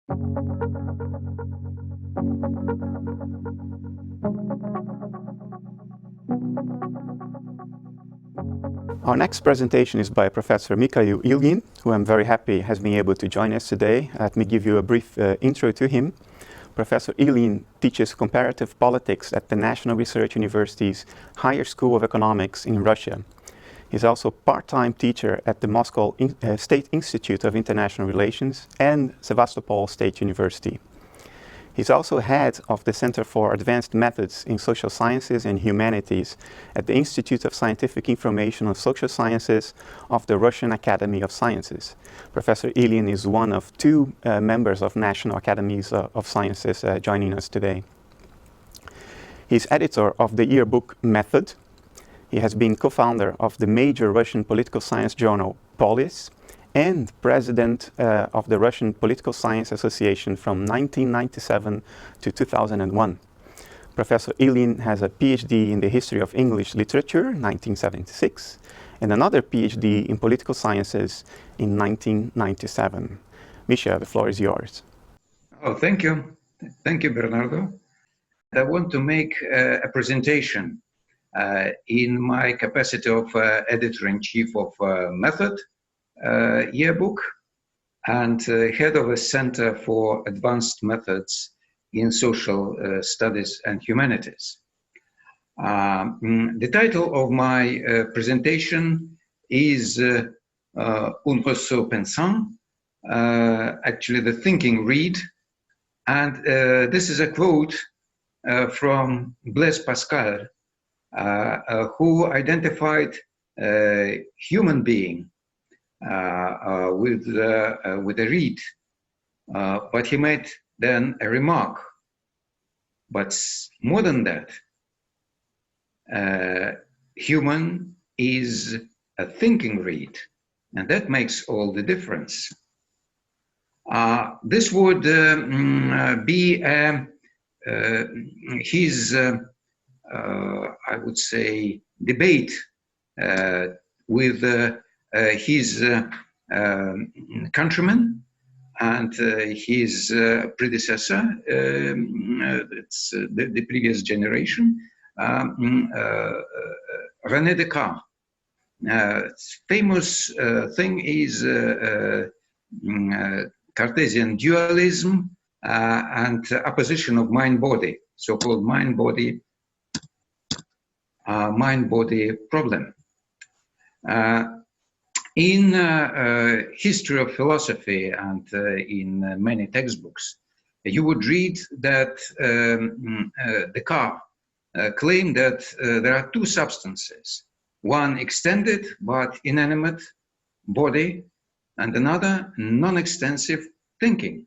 Our next presentation is by Professor Mikhail Ilyin, who I'm very happy has been able to join us today. Let me give you a brief intro to him. Professor Ilyin teaches comparative politics at the National Research University's Higher School of Economics in Russia. He's also part-time teacher at the Moscow State Institute of International Relations and Sevastopol State University. He's also head of the Center for Advanced Methods in Social Sciences and Humanities at the Institute of Scientific Information on Social Sciences of the Russian Academy of Sciences. Professor Ilyin is one of two members of National Academies of Sciences joining us today. He's editor of the yearbook Method. He has been co-founder of the major Russian political science journal Polis, and president of the Russian Political Science Association from 1997 to 2001. Professor Ilyin has a PhD in the history of English literature, 1976, and another PhD in political sciences in 1997. Misha, the floor is yours. Oh, thank you. Thank you, Bernardo. I want to make a presentation in my capacity of editor-in-chief of Method, yearbook, and head of a Center for Advanced Methods in Social Studies and Humanities. The title of my presentation is Un ressort pensant, actually the thinking read, and this is a quote from Blaise Pascal, who identified human being with a reed, but he made then a remark. But more than that, human is a thinking reed, and that makes all the difference. This would be his, I would say, debate with his countryman and his predecessor, it's the previous generation, René Descartes. Famous thing is Cartesian dualism and opposition of mind-body, so-called mind-body problem. In history of philosophy and in many textbooks, you would read that Descartes claimed that there are two substances, one extended but inanimate body and another non-extensive thinking.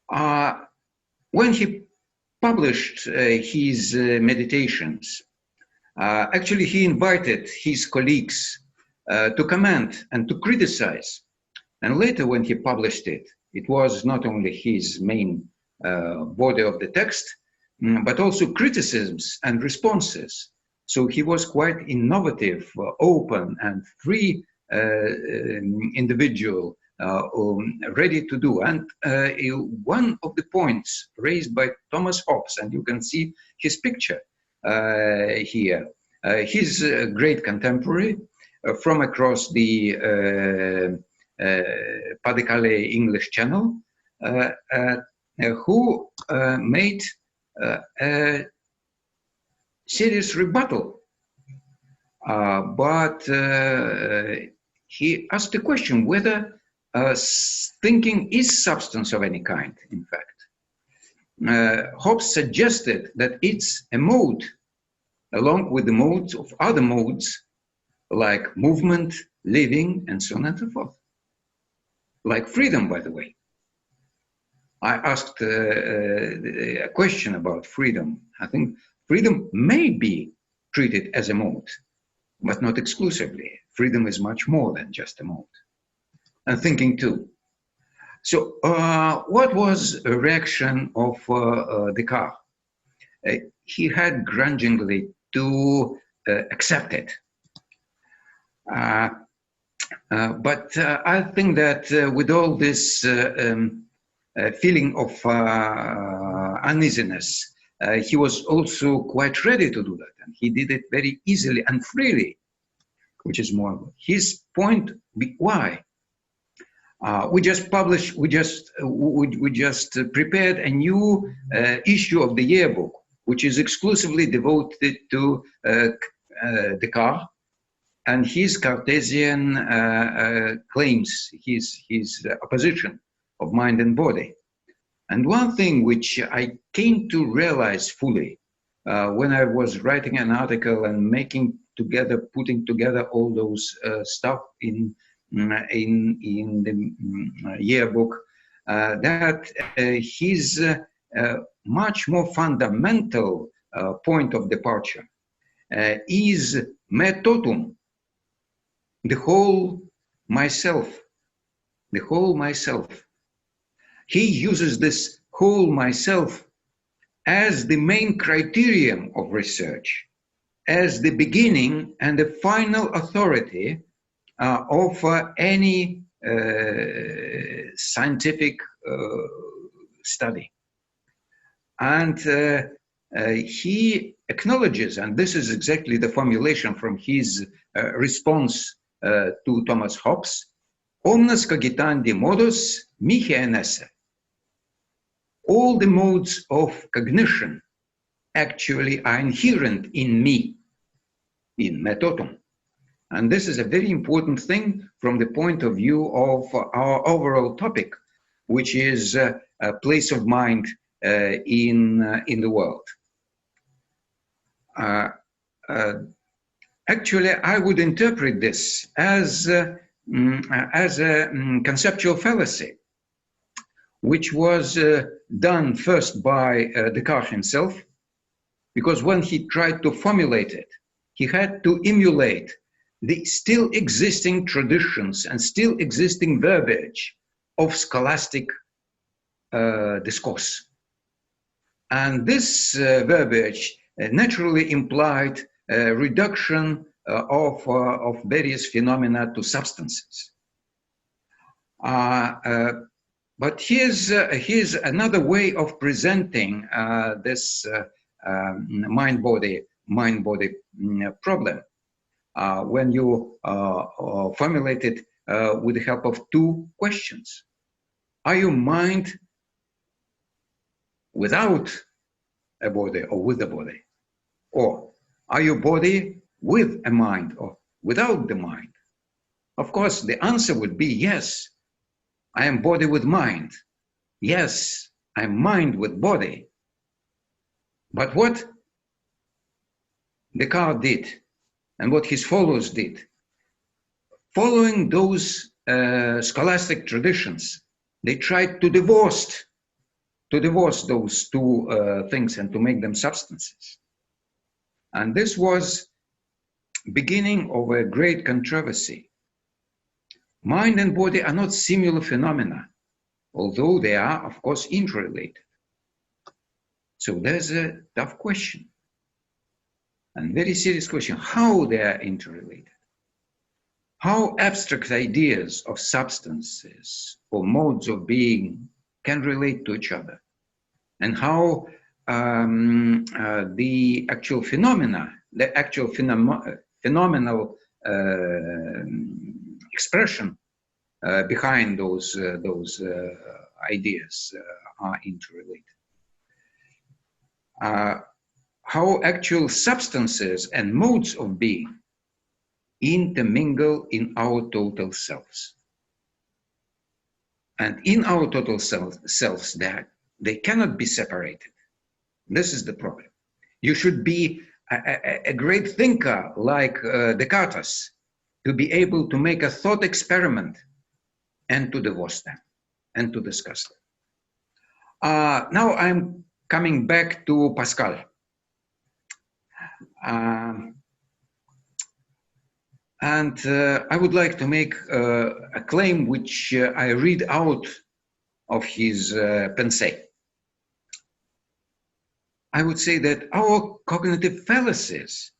When he published his meditations, actually he invited his colleagues to comment and to criticize. And later when he published it, it was not only his main body of the text, but also criticisms and responses. So he was quite innovative, open and free individual, ready to do. And one of the points raised by Thomas Hobbes, and you can see his picture here, his great contemporary, from across the Pas-de-Calais English Channel, who made a serious rebuttal. But he asked the question whether thinking is substance of any kind, in fact. Hobbes suggested that it's a mode, along with the modes of other modes, like movement, living, and so on and so forth. Like freedom, by the way. I asked a question about freedom. I think freedom may be treated as a mode, but not exclusively. Freedom is much more than just a mode. And thinking too. So what was a reaction of Descartes? He had grudgingly to accept it. But I think that with all this feeling of uneasiness, he was also quite ready to do that, and he did it very easily and freely, which is more his point. Why? We just published, we just prepared a new issue of the yearbook, which is exclusively devoted to Descartes and his Cartesian claims, his opposition of mind and body. And one thing which I came to realize fully when I was writing an article and putting together all those stuff in the yearbook, that his much more fundamental point of departure is me totum, the whole myself, the whole myself. He uses this whole myself as the main criterion of research, as the beginning and the final authority of any scientific study. And he acknowledges, and this is exactly the formulation from his response to Thomas Hobbes, omnes cogitandi modus mihi esse. All the modes of cognition actually are inherent in me, in me totum. And this is a very important thing from the point of view of our overall topic, which is a place of mind in the world. Actually, I would interpret this as a conceptual fallacy, which was done first by Descartes himself, because when he tried to formulate it, he had to emulate the still existing traditions and still existing verbiage of scholastic discourse. And this verbiage naturally implied reduction of various phenomena to substances. But here's another way of presenting this mind-body problem. When you formulate it with the help of two questions. Are you mind without a body or with a body? Or are you body with a mind or without the mind? Of course, the answer would be yes, I am body with mind. Yes, I'm mind with body. But what Descartes did, and what his followers did, following those scholastic traditions, they tried to divorce those two things and to make them substances. And this was beginning of a great controversy. Mind and body are not similar phenomena, although they are, of course, interrelated. So there's a tough question, and very serious question, how they are interrelated. How abstract ideas of substances or modes of being can relate to each other, and how the actual phenomena, the actual phenomenal expression behind those ideas are interrelated. How actual substances and modes of being intermingle in our total selves. And in our total selves, they cannot be separated. This is the problem. You should be a great thinker like Descartes to be able to make a thought experiment and to divorce them and to discuss them. Now I'm coming back to Pascal. And I would like to make a claim which I read out of his pensée. I would say that our cognitive fallacies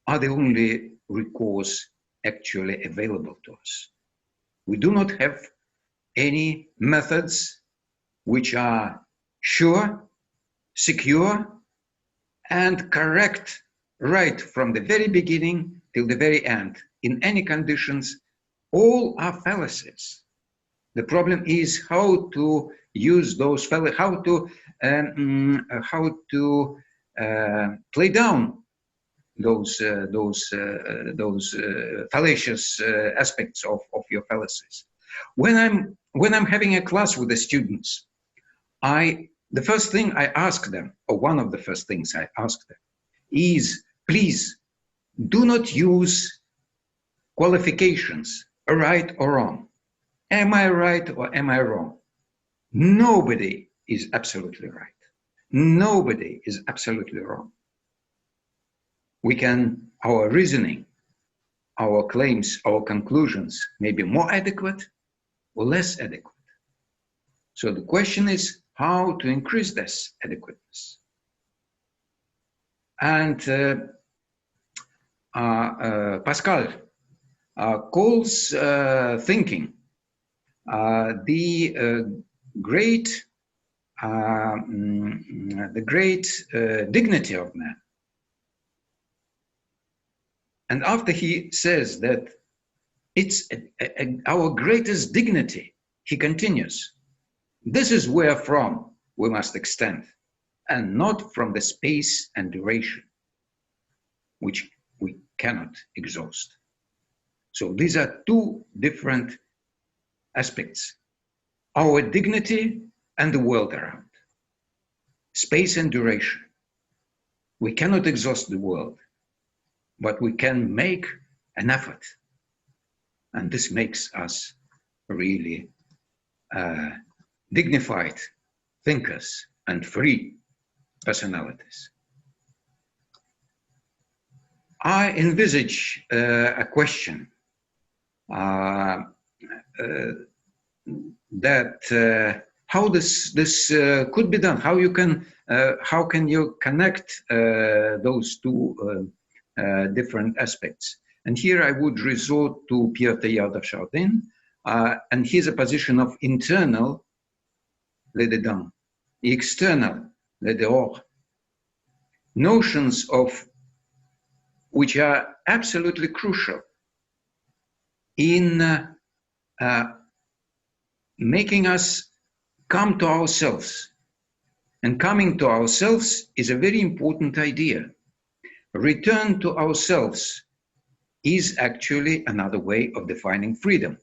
are the only recourse actually available to us. We do not have any methods which are sure, secure, and correct right from the very beginning till the very end. In any conditions, all are fallacies. The problem is how to use those fallacies, how to play down those fallacious aspects of your fallacies. When I'm having a class with the students, the first thing I ask them, or one of the first things I ask them, is please do not use qualifications, right or wrong. Am I right or am I wrong? Nobody is absolutely right. Nobody is absolutely wrong. Our reasoning, our claims, our conclusions may be more adequate or less adequate. So the question is how to increase this adequateness. And Pascal calls thinking the great dignity of man. And after he says that it's our greatest dignity, he continues, this is where from we must extend, and not from the space and duration, which we cannot exhaust. So these are two different aspects, our dignity and the world around. Space and duration. We cannot exhaust the world, but we can make an effort. And this makes us really dignified thinkers and free personalities. I envisage a question that how this could be done. How can you connect those two different aspects? And here I would resort to Pierre Teilhard of Chardin and his position of internal, le dedans, external, le dehors. Notions of which are absolutely crucial in making us come to ourselves. And coming to ourselves is a very important idea. Return to ourselves is actually another way of defining freedom.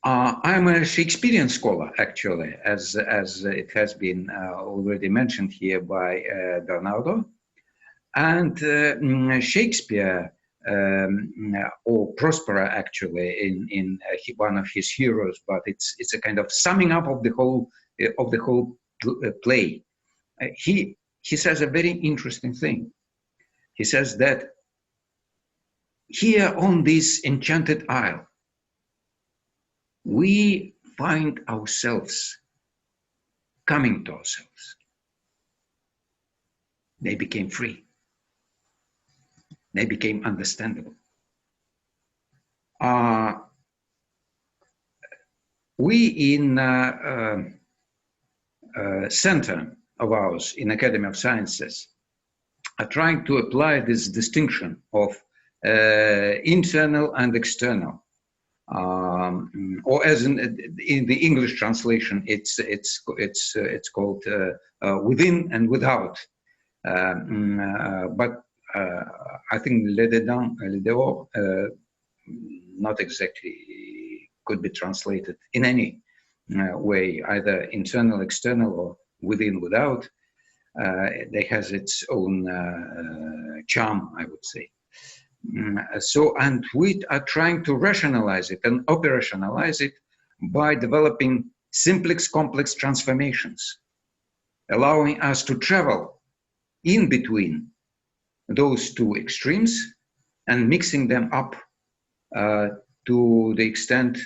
I'm a Shakespearean scholar, actually, as it has been already mentioned here by Bernardo. And Shakespeare, or Prospero, actually, in one of his heroes, but it's a kind of summing up of the whole play. He says a very interesting thing. He says that here on this enchanted isle, we find ourselves coming to ourselves. They became free. They became understandable. We in center of ours in Academy of Sciences are trying to apply this distinction of internal and external. Or as in the English translation, it's called within and without. But I think le dedans, le dehors, not exactly could be translated in any way, either internal, external, or within, without. It has its own charm, I would say. And we are trying to rationalize it and operationalize it by developing simplex complex transformations, allowing us to travel in between those two extremes and mixing them up to the extent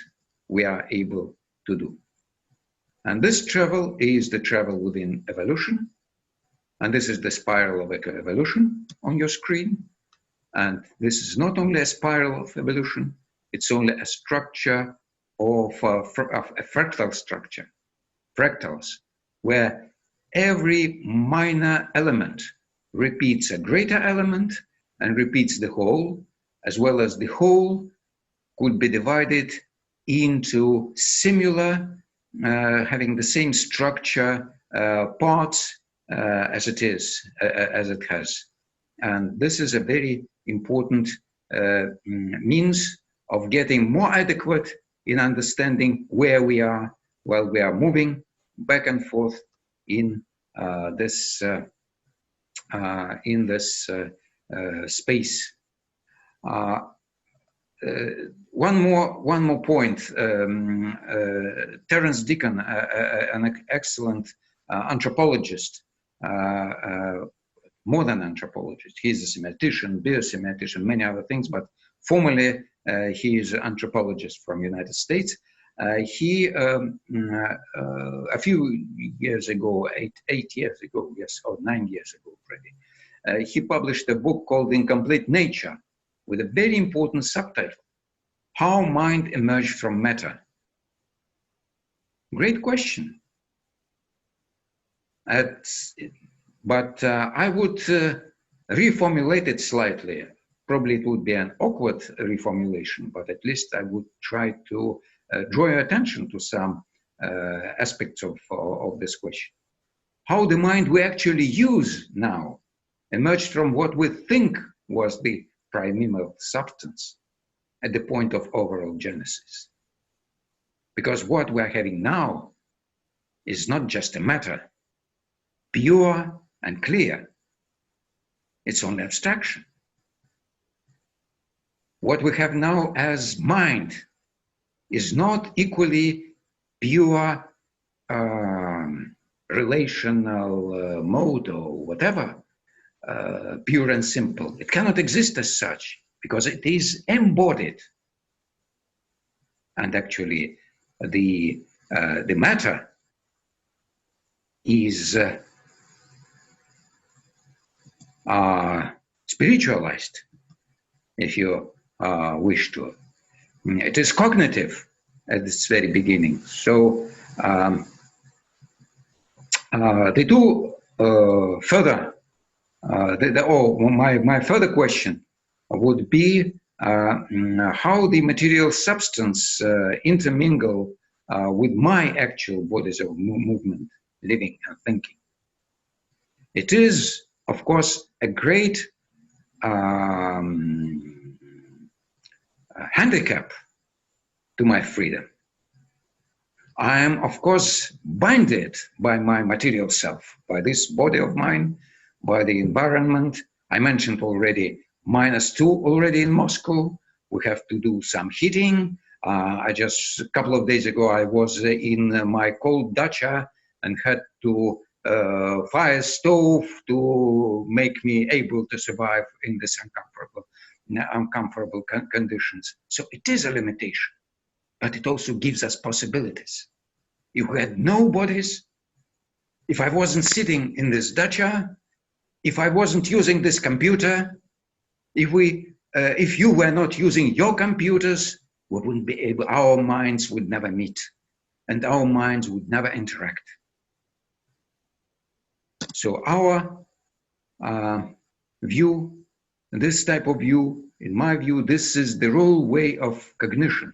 we are able to do. And this travel is the travel within evolution, And this is the spiral of evolution on your screen. And this is not only a spiral of evolution, it's only a structure of a fractal structure, fractals, where every minor element repeats a greater element and repeats the whole, as well as the whole could be divided into similar, having the same structure parts as it has. And this is a very important means of getting more adequate in understanding where we are while we are moving back and forth in this space. One more point. Terence Deacon, an excellent anthropologist, more than anthropologist. He's a semioticist, biosemioticist, many other things, but formally he is an anthropologist from the United States. He, a few years ago, 8 years ago, yes, or 9 years ago already, he published a book called Incomplete Nature with a very important subtitle, How Mind Emerged from Matter. Great question. But I would reformulate it slightly. Probably it would be an awkward reformulation, but at least I would try to draw your attention to some aspects of this question. How the mind we actually use now emerged from what we think was the primeval substance at the point of overall genesis. Because what we're having now is not just a matter, pure and clear. It's only abstraction. What we have now as mind is not equally pure relational mode or whatever, pure and simple. It cannot exist as such because it is embodied. And actually the matter is spiritualized, if you wish to. It is cognitive at its very beginning. So they do further. My further question would be how the material substance intermingle with my actual bodies of movement, living and thinking. It is, of course, a great handicap to my freedom. I am, of course, binded by my material self, by this body of mine, by the environment. I mentioned already -2 already in Moscow. We have to do some heating. A couple of days ago, I was in my cold dacha and had to fire stove to make me able to survive in this uncomfortable conditions. So it is a limitation, but it also gives us possibilities. If we had no bodies, if I wasn't sitting in this dacha, if I wasn't using this computer, if you were not using your computers, we wouldn't be able, our minds would never meet and our minds would never interact. So our view, this type of view, in my view, this is the real way of cognition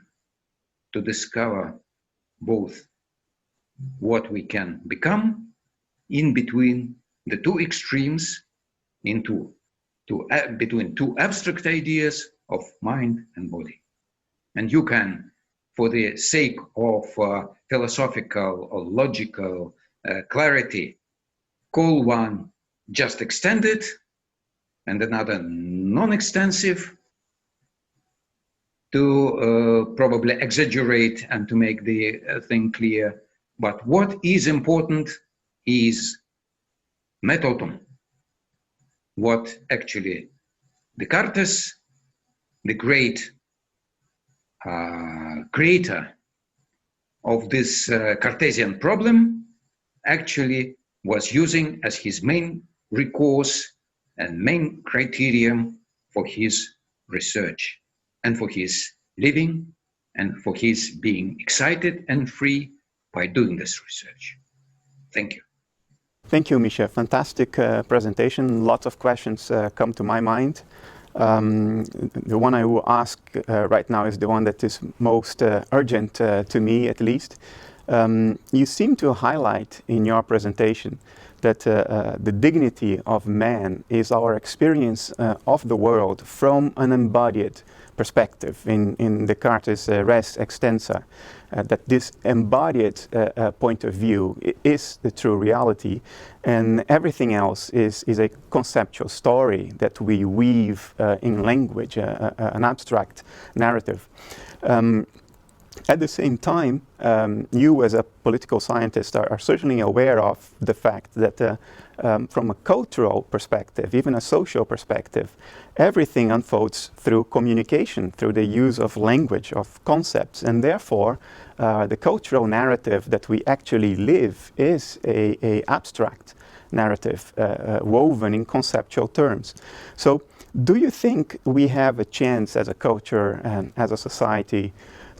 to discover both what we can become in between the two extremes, between two abstract ideas of mind and body. And you can, for the sake of philosophical or logical clarity, call one just extended and another non-extensive, to probably exaggerate and to make the thing clear. But what is important is metotum. What actually Descartes, the great creator of this Cartesian problem, actually was using as his main recourse and main criterion for his research and for his living and for his being excited and free by doing this research. Thank you. Thank you, Misha. Fantastic presentation. Lots of questions come to my mind. The one I will ask right now is the one that is most urgent to me, at least. You seem to highlight in your presentation that the dignity of man is our experience of the world from an embodied perspective in Descartes' res extensa, that this embodied point of view is the true reality, and everything else is a conceptual story that we weave in language, an abstract narrative. At the same time, you as a political scientist are certainly aware of the fact that from a cultural perspective, even a social perspective, everything unfolds through communication, through the use of language, of concepts, and therefore the cultural narrative that we actually live is a abstract narrative woven in conceptual terms. So do you think we have a chance as a culture and as a society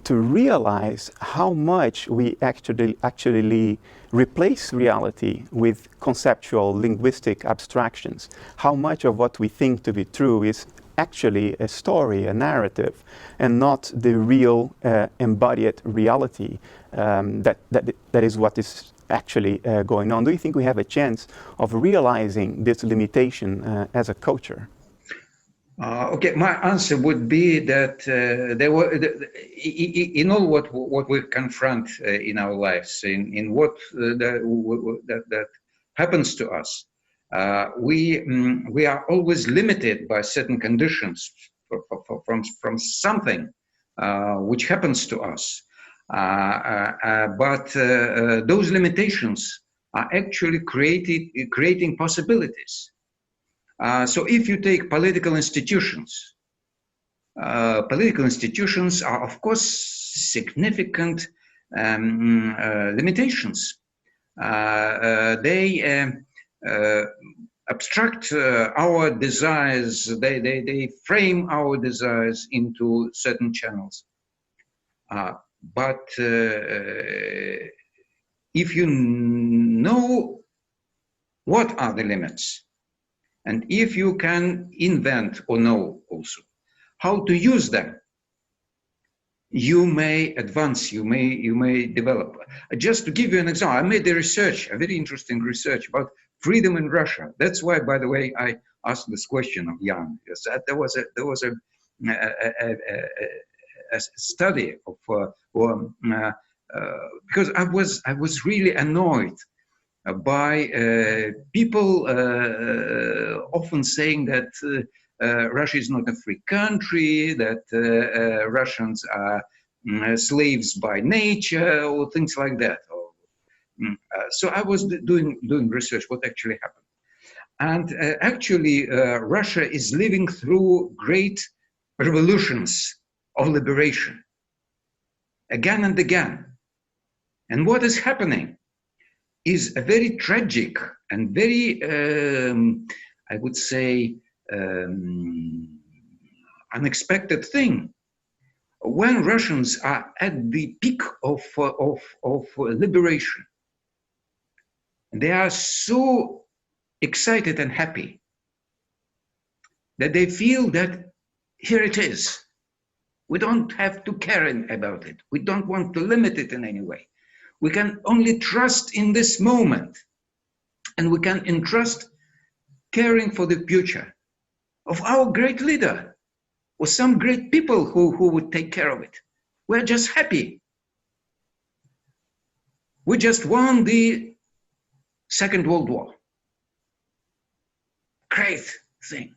to realize how much we actually replace reality with conceptual linguistic abstractions? How much of what we think to be true is actually a story, a narrative, and not the real embodied reality that is what is actually going on? Do you think we have a chance of realizing this limitation as a culture? Okay, my answer would be that there were, in all what we confront in our lives, in what that happens to us, we are always limited by certain conditions from something which happens to us. But those limitations are actually creating possibilities. So if you take political institutions are, of course, significant limitations. They abstract our desires, they frame our desires into certain channels. But if you know what are the limits, and if you can invent or know also how to use them, you may advance, you may develop. Just to give you an example, I made a very interesting research about freedom in Russia. That's why, by the way, I asked this question of Jan. Yes, there was a study of because I was really annoyed by people often saying that Russia is not a free country, that Russians are slaves by nature, or things like that. So I was doing research, what actually happened. And actually, Russia is living through great revolutions of liberation, again and again. And what is happening is a very tragic and very, I would say, unexpected thing. When Russians are at the peak of liberation, they are so excited and happy that they feel that here it is. We don't have to care about it. We don't want to limit it in any way. We can only trust in this moment, and we can entrust caring for the future of our great leader or some great people who would take care of it. We're just happy. We just won the Second World War. Great thing.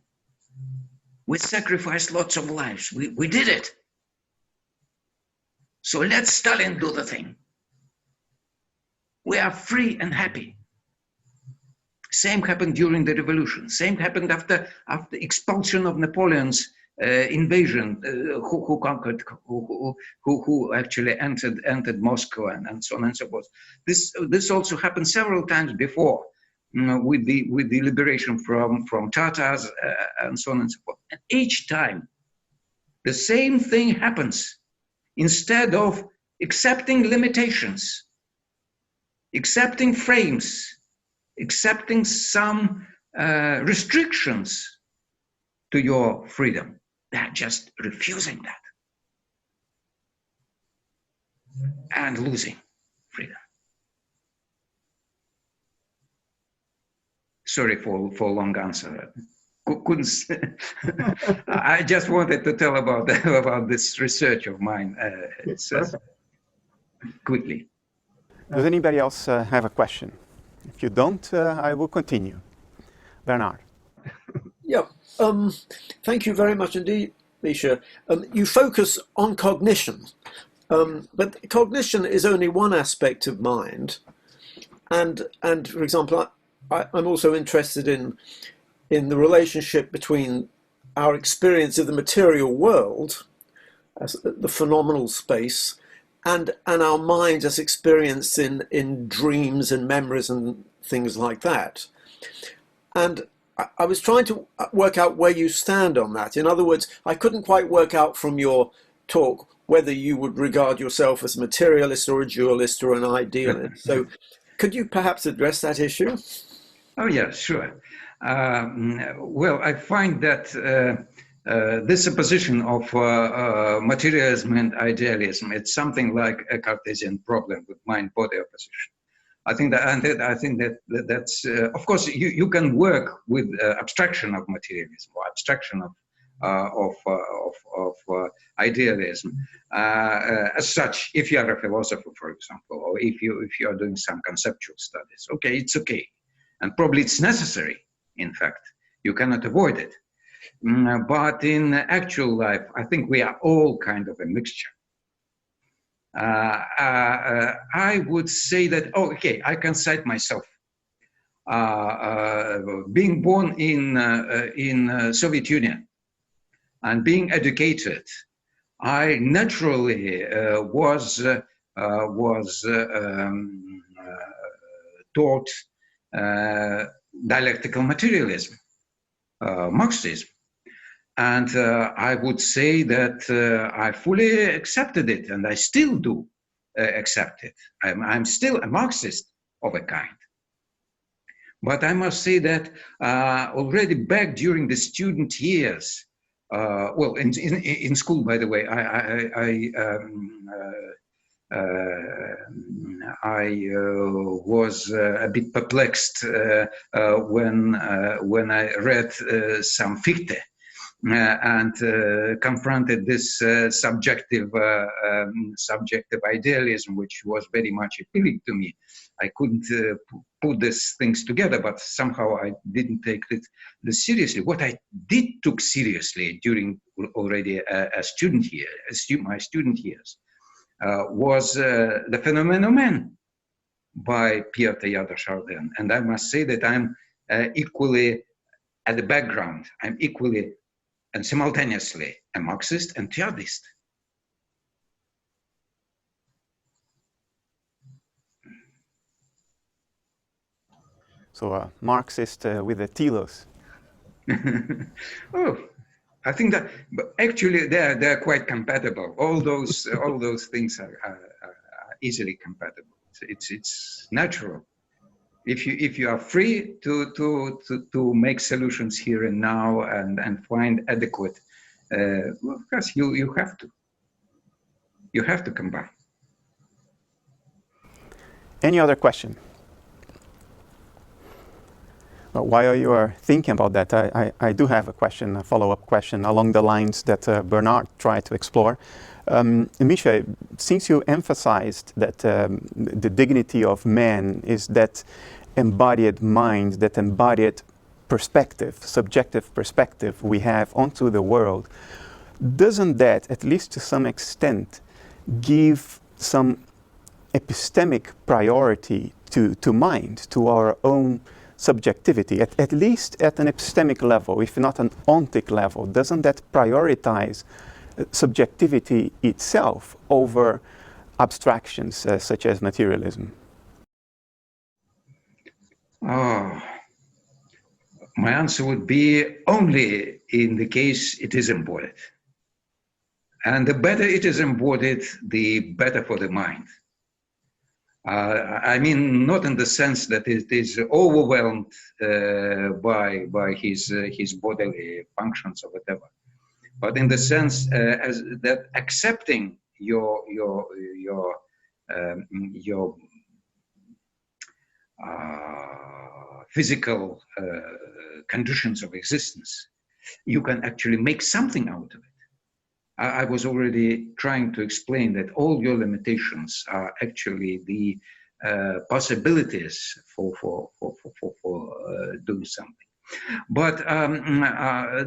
We sacrificed lots of lives. We did it. So let Stalin do the thing. We are free and happy. Same happened during the revolution. Same happened after expulsion of Napoleon's invasion, who conquered, who actually entered Moscow and so on and so forth. This also happened several times before. with the liberation from Tatars and so on and so forth. And each time, the same thing happens. Instead of accepting limitations, accepting frames, accepting some restrictions to your freedom, they're just refusing that and losing freedom. Sorry for long answer. Couldn't. I just wanted to tell about this research of mine. Quickly. Does anybody else have a question? If you don't, I will continue. Bernard. Yeah. Thank you very much indeed, Misha. You focus on cognition, but cognition is only one aspect of mind. And for example, I'm also interested in the relationship between our experience of the material world, as the phenomenal space, and our minds as experienced in dreams and memories and things like that. And I was trying to work out where you stand on that. In other words, I couldn't quite work out from your talk whether you would regard yourself as a materialist or a dualist or an idealist. So could you perhaps address that issue? Oh, yeah, sure. Well, I find that this opposition of materialism and idealism, it's something like a Cartesian problem with mind-body opposition. I think that's of course you can work with abstraction of materialism or abstraction of idealism as such. If you are a philosopher, for example, or if you are doing some conceptual studies, okay, it's okay, and probably it's necessary. In fact, you cannot avoid it. But in actual life, I think we are all kind of a mixture. I would say that, okay, I can cite myself. Being born in Soviet Union and being educated, I naturally was taught dialectical materialism, Marxism. And I would say that I fully accepted it, and I still do accept it. I'm still a Marxist of a kind. But I must say that already back during the student years, well, in school, by the way, I was a bit perplexed when I read some Fichte. And confronted this subjective idealism, which was very much appealing to me. I couldn't put these things together, but somehow I didn't take it seriously. What I did took seriously during already a student year, my student years, was the Phenomenon of Man by Pierre Teilhard de Chardin. And I must say that I'm equally at the background. I'm equally and simultaneously a Marxist and theodist. So a Marxist with a telos. Oh, I think that, but actually they're quite compatible. All those things are easily compatible. It's natural. If you are free to make solutions here and now and find adequate, well, of course you have to combine. Any other question? Well, while you are thinking about that, I do have a question, a follow-up question along the lines that Bernard tried to explore. Misha, since you emphasized that the dignity of man is that embodied mind, that embodied perspective, subjective perspective we have onto the world, doesn't that, at least to some extent, give some epistemic priority to mind, to our own subjectivity, at least at an epistemic level, if not an ontic level? Doesn't that prioritize subjectivity itself over abstractions such as materialism? Oh, my answer would be only in the case it is embodied. And the better it is embodied, the better for the mind. I mean, not in the sense that it is overwhelmed by his bodily functions or whatever, but in the sense as that accepting your physical conditions of existence, you can actually make something out of it. I was already trying to explain that all your limitations are actually the possibilities for doing something. But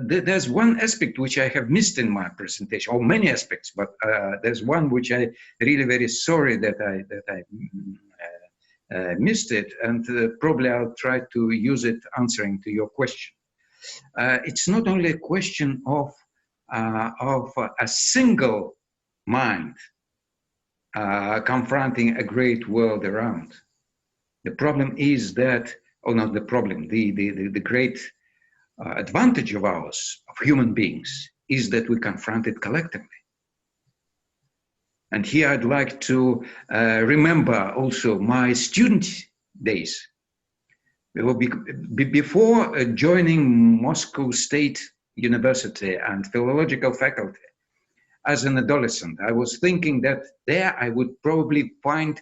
there's one aspect which I have missed in my presentation, or many aspects, but there's one which I really very sorry that I missed it, and probably I'll try to use it answering to your question. It's not only a question of a single mind confronting a great world around. The problem is that, or not the problem, the great advantage of ours, of human beings, is that we confront it collectively. And here I'd like to remember also my student days. Before joining Moscow State University and philological faculty, as an adolescent, I was thinking that there I would probably find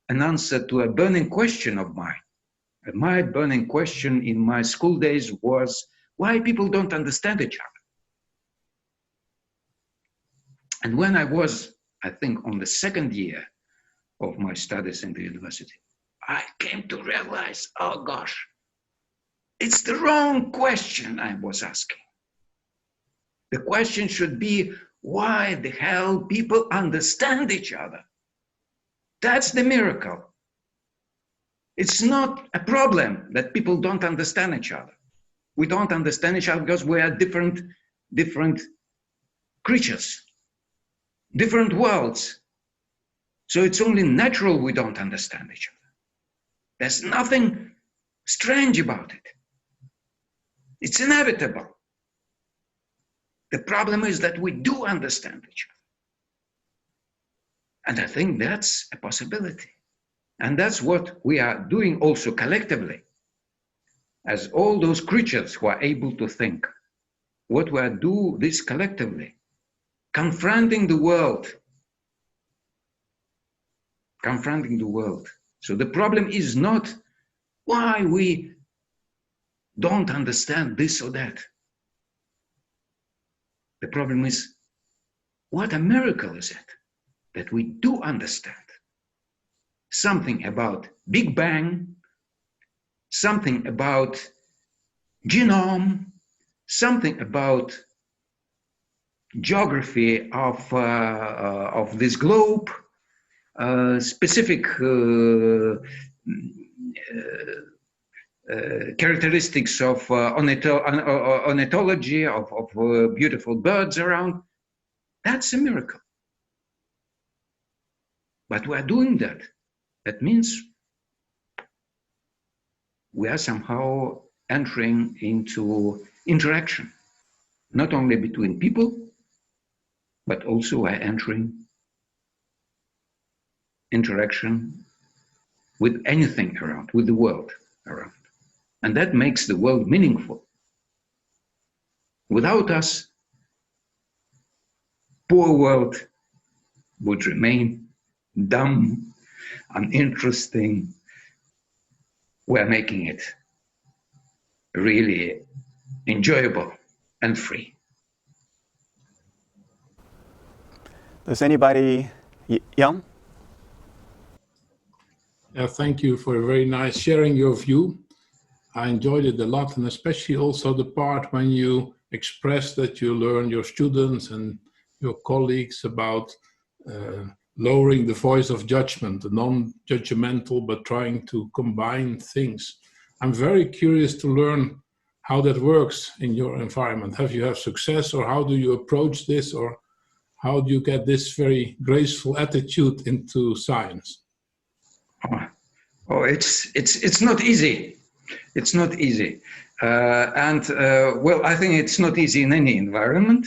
an answer to a burning question of mine. And my burning question in my school days was why people don't understand each other. And when I was, I think, on the second year of my studies in the university, I came to realize, oh gosh, it's the wrong question I was asking. The question should be, why the hell people understand each other? That's the miracle. It's not a problem that people don't understand each other. We don't understand each other because we are different creatures, different worlds. So it's only natural we don't understand each other. There's nothing strange about it. It's inevitable. The problem is that we do understand each other. And I think that's a possibility. And that's what we are doing also collectively. As all those creatures who are able to think, what we are doing this collectively, confronting the world. Confronting the world. So the problem is not why we don't understand this or that. The problem is, what a miracle is it that we do understand something about Big Bang, something about genome, something about geography of this globe, specific characteristics of ornithology, of beautiful birds around. That's a miracle. But we are doing that. That means we are somehow entering into interaction, not only between people, but also we are entering interaction with anything around, with the world around. And that makes the world meaningful. Without us, poor world would remain dumb, uninteresting. We're making it really enjoyable and free. Does anybody, Jan? Yeah, thank you for very nice sharing your view. I enjoyed it a lot, and especially also the part when you express that you learn your students and your colleagues about lowering the voice of judgment, non-judgmental, but trying to combine things. I'm very curious to learn how that works in your environment. Have you had success, or how do you approach this, or how do you get this very graceful attitude into science? Oh, it's not easy. It's not easy. Well, I think it's not easy in any environment.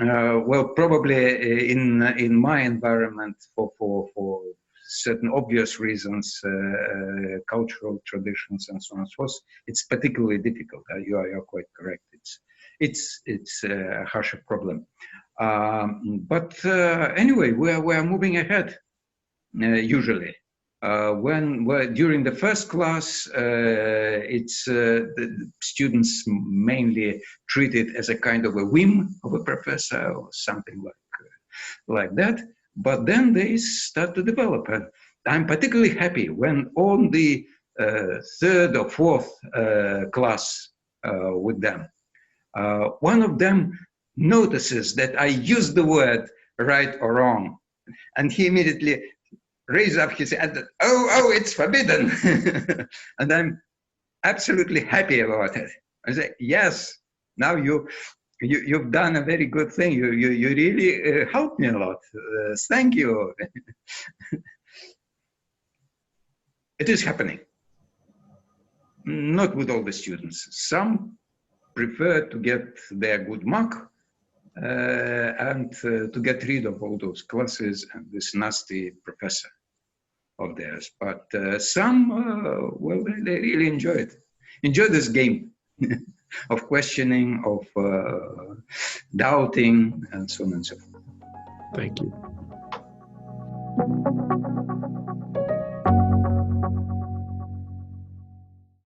Well, probably in my environment for certain obvious reasons, cultural traditions and so on and so forth, it's particularly difficult. You're quite correct. It's a harsher problem. But anyway, we're moving ahead usually. During the first class, it's the students mainly treat it as a kind of a whim of a professor or something like that. But then they start to develop. And I'm particularly happy when on the third or fourth class with them, one of them notices that I use the word right or wrong, and he immediately raise up his hand, oh, it's forbidden. And I'm absolutely happy about it. I say, yes, now you've done a very good thing. You really helped me a lot. Thank you. It is happening. Not with all the students. Some prefer to get their good mark and to get rid of all those classes and this nasty professor of theirs. But some, well, they really enjoy this game of questioning, of doubting, and so on and so forth. Thank you.